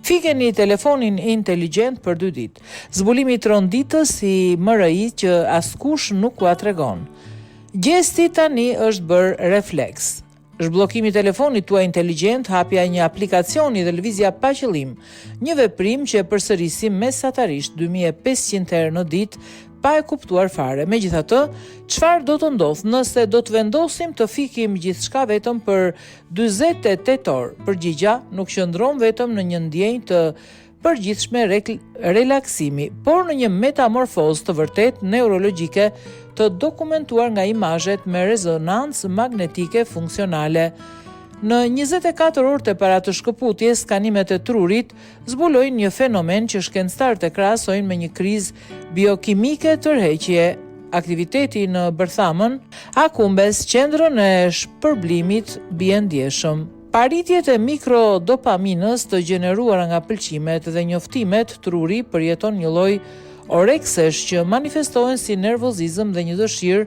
Fikeni telefonin inteligjent për 2 ditë. Zbulimi i tronditës i MRI që askush nuk ua tregon. Gjesti tani është bërë refleks. Zhbllokimi i telefonit tuaj inteligjent, hapja e një aplikacioni dhe lëvizja pa qëllim, një veprim që e përsërisim mesatarisht 2500 herë në ditë pa e kuptuar fare. Megjithatë, çfarë do të ndodhë nëse do të vendosim të fikim gjithçka vetëm për 48 orë? Përgjigja nuk qëndron vetëm në një ndjenjë të përgjithshme relaksimi, por në një metamorfozë të vërtet neurologjike të dokumentuar nga imazhet me rezonancë magnetike funksionale. Në 24 orë para të shkëputjes, skanimet e trurit zbulojnë një fenomen që shkencëtarët e krahasojnë me një krizë biokimike tërheqje. Aktiviteti në bërthamën akumbes qendrën e shpërblimit bie ndjeshëm. Paritjet e mikrodopaminës të gjeneruara nga pëlqimet dhe njoftimet truri përjeton një lloj oreksesh që manifestohen si nervozizëm dhe një dëshirë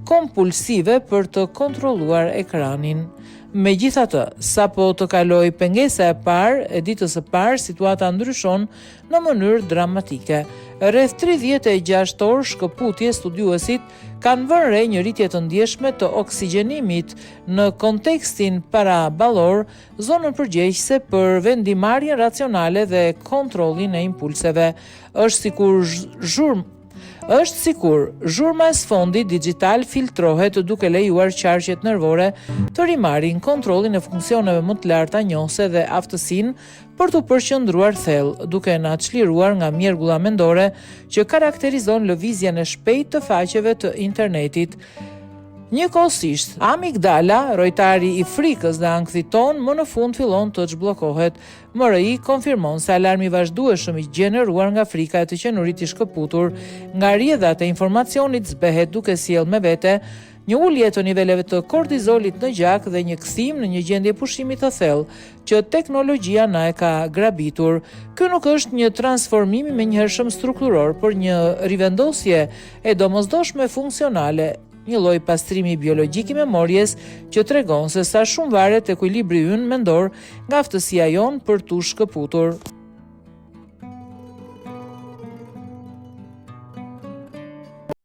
kompulsive për të kontrolluar ekranin. Megjithatë, sapo të kaloj pengesa e parë e ditës së parë, situata ndryshon në mënyrë dramatike. Rreth 36 orë shkëputje, studiuesit kanë vënë re një rritje të ndjeshme të oksigjenimit në kontekstin paraballor, zonën përgjegjëse për vendimarrjen racionale dhe kontrollin e impulseve. Është sikur zhurma e sfondit digital filtrohet duke lejuar qarqet nervore të rimarrin kontrollin e funksioneve më të larta njohëse dhe aftësinë për të përqendruar thellë, duke na çliruar nga mjergulla mendore që karakterizon lëvizjen e shpejtë të faqeve të internetit. Njëkohësisht, amigdala, rojtari i frikës dhe ankthit ton, më në fund fillon të zhbllokohet. MRI konfirmon se alarmi vazhdueshëm i gjeneruar nga frika e të qenurit i shkëputur nga rrjedhat e informacionit zbehet duke sjellë me vete një ulje të niveleve të kortizolit në gjak dhe një kthim në një gjendje pushimi të thellë që teknologjia na e ka grabitur. Ky nuk është një transformim menjëhershëm strukturor, por një rivendosje e domosdoshme funksionale, një lloj pastrimi biologjik i memorjes që tregon se sa shumë varet ekuilibri ynë mendor nga aftësia jon për tu shkëputur.